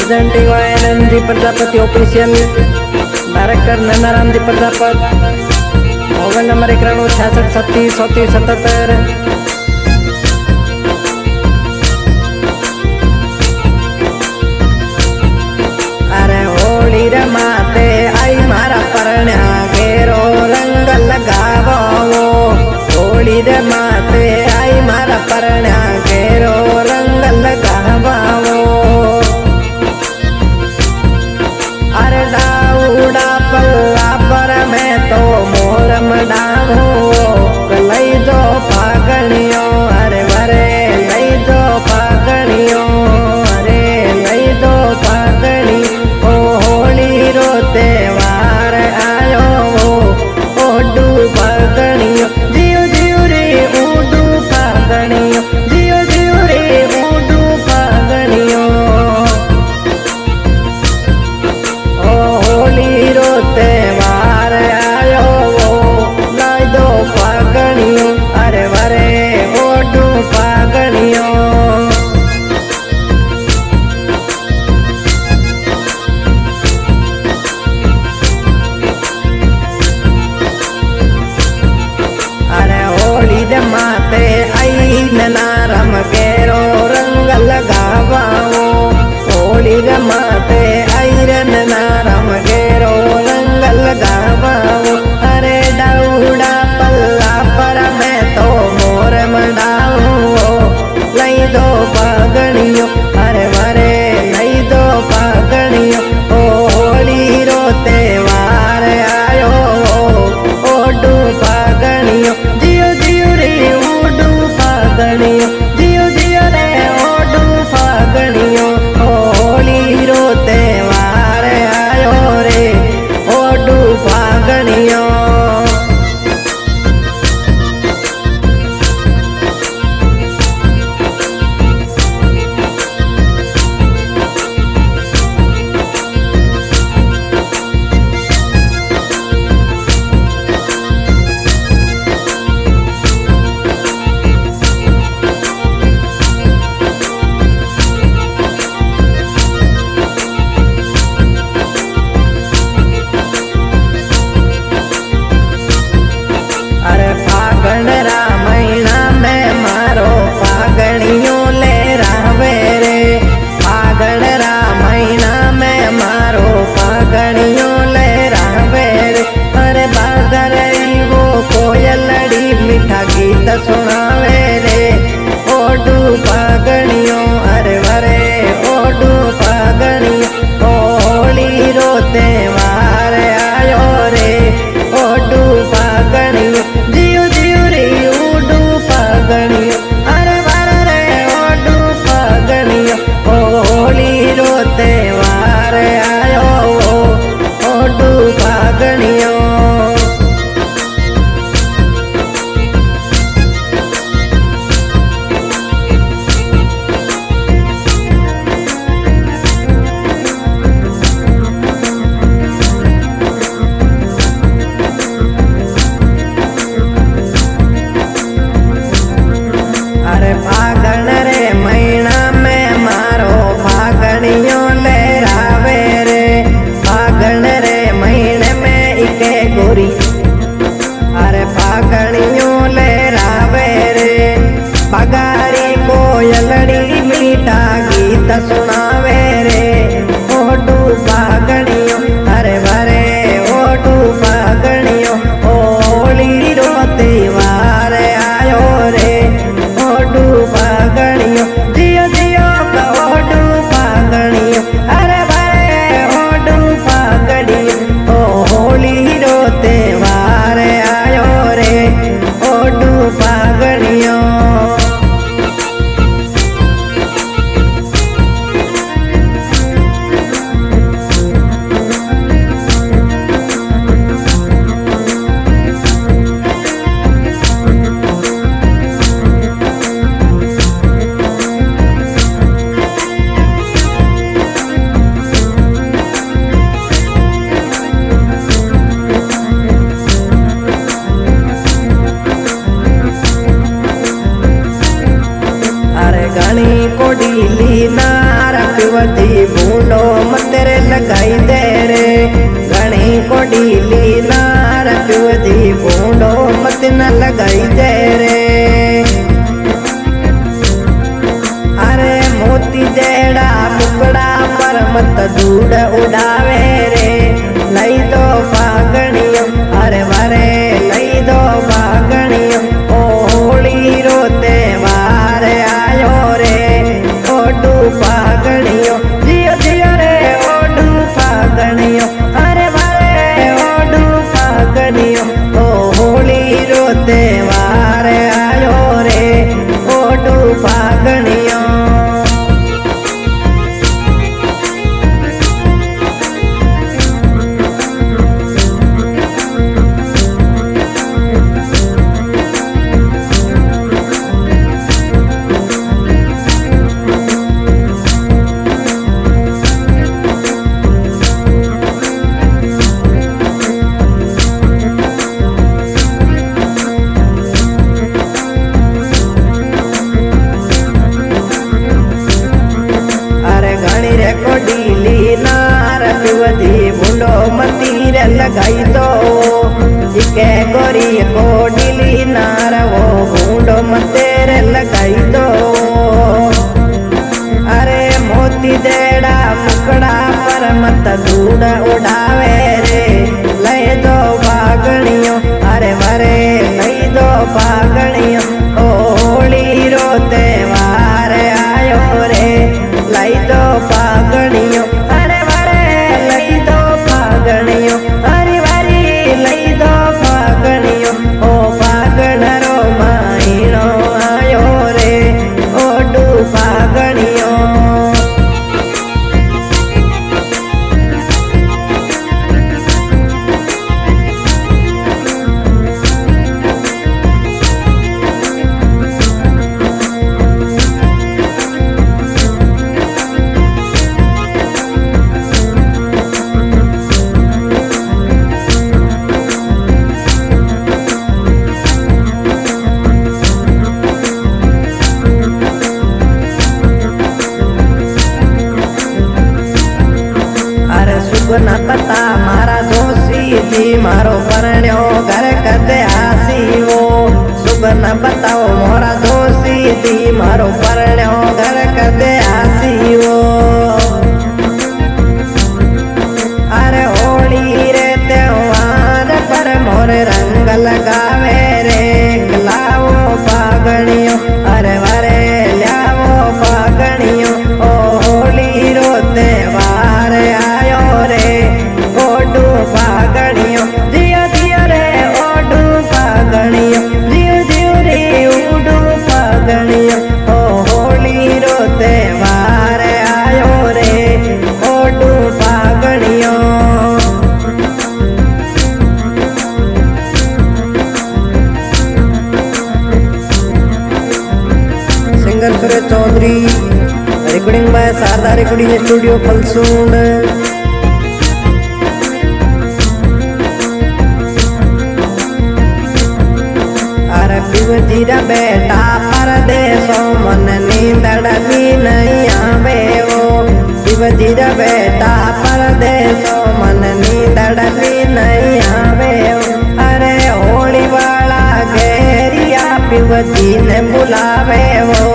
Presenting NG Prajapati official director Nandaram ji Prajapat. Mobile number 9166373477। अरे होली रे माते आई मारा परण्या घेरो रंग लगावो। होली रे माते आई मारा परण्या घेरो रंग लगावो। अरे डाउडा पल्ला पर मैं तो मोर मडावो। लई दो फागणियों अरे वरे लई दो फागणियों अरे लई दो फागणी। ओ होली रो त्योहार आयो ओडू फागणियों। जियो जियो रे ओडू फागणियों जियो जियो रे ओडू फागणियों। ओ होली रो त्योहार आयो लाई दो फागणियों अरे वरे ओडू फागणियों। अरे होली रे माते आई ननारम केरो रंग लगावाओ। होली रे माते आई ननारम केरो रंग लगावाओ। अरे डाउडा पल्ला पर मैं तो मोर मडाओ। लई दो फागणियों अरे वरे लई दो फागणियों। ओ होली रो त्योहार आयो ओडू फागणियों। जियो जियो रे ओडू फागणियों जियो जियो रे ओडू फागणियों। ओ होली रो त्योहार आयो रे ओडू फागणियों। अरे फागण रा महीना में मारो फागणियों ले रावे रे। फागण रा महीना में मारो फागणियों ले रावे रे। अरे बागर वो कोयलड़ी मीठा गीत सुनावे रे ओडू फागणियों अरे वरे ओडू फागणियों। ओ होली रो त्योहार आयो रे ओडू फागणियों। जियो जियो रे ओडू फागणियों अरे वरे रे ओडू फागणियों। ओ होली रो त्योहार आयो ओडू फागणियों। अरे फागण रे महीना में मारो फागणियों ले रावे रे। फागण रे महीने में इके गोरी अरे फागणियों ले रावे रे। पगारी कोयलड़ी मीठा गीत सुनावे रे ओडू फागणियों अरे वरे ओडू फागणियों। ओ होली रो त्योहार आयो रे ओडू फागणियों। जियो जियो का ओडू फागणियों अरे वरे ओडू फागणियों। ओ होली रो त्योहार आयो रे ओडू फागणियों। पीवती बूंदो मत रे लगाई दे रे घणी कोडीली नार पीवती बूंदो मत न लगाई दे रे अरे मोती जेड़ा मुकड़ा पर मत धूड़ उड़ावे रे लई दो फागणियों अरे वारे लई दो फागणियों ओ होली रो त्योहार आयो रे ओडू फागणियों जियो जियो रे ओडू फागणियों अरे वारे ओडू फागणियों ओ होली रो त्योहार आयो रे ओडू फागणियों कोडीली नार पीवती बूंदो मती रे लगाई दो इके गोरी कोडीली नार वो बूंदो मते रे लगाई दो अरे मोती जेड़ा मुकड़ा पर मत धूड़ उड़ावे रे लई दो फागणियों अरे वरे लई दो फागणियों ओ होली रो त्योहार आयो रे लई दो फागणियों अरे वारे लई दो फागणियों अरे वारी लई दो फागणियों ओ फागण रो महीनो आयो रे ओडू फागणियों न पता मारा दोषी थी मारो परण्यो घर कदे आसी वो सुख न बताओ मोरा दोषी थी मारो परण्यो घर कदे आसी वो अरे होली रे त्योहार पर मोरे रंग लगावे रे लाओ फागणियों अरे वारे लाओ फागणियों ओ होली रो त्योहार आयो रे ओडू फागणियों जियो जियो रे ओडू फागणियों जियो जियो रे ओडू फागणियों ओ होली रो त्योहार आयो रे ओडू फागणियों singer Suresh Chaudhary recording by Sharda recording studio Phalsund जीरा बेटा परदेसो मन नींदड़ भी नहीं आवे वो जीरा बेटा परदेसो मन नींदड़ भी नहीं आवे वो अरे होली वाला घेरिया पिवजी ने बुलावे वो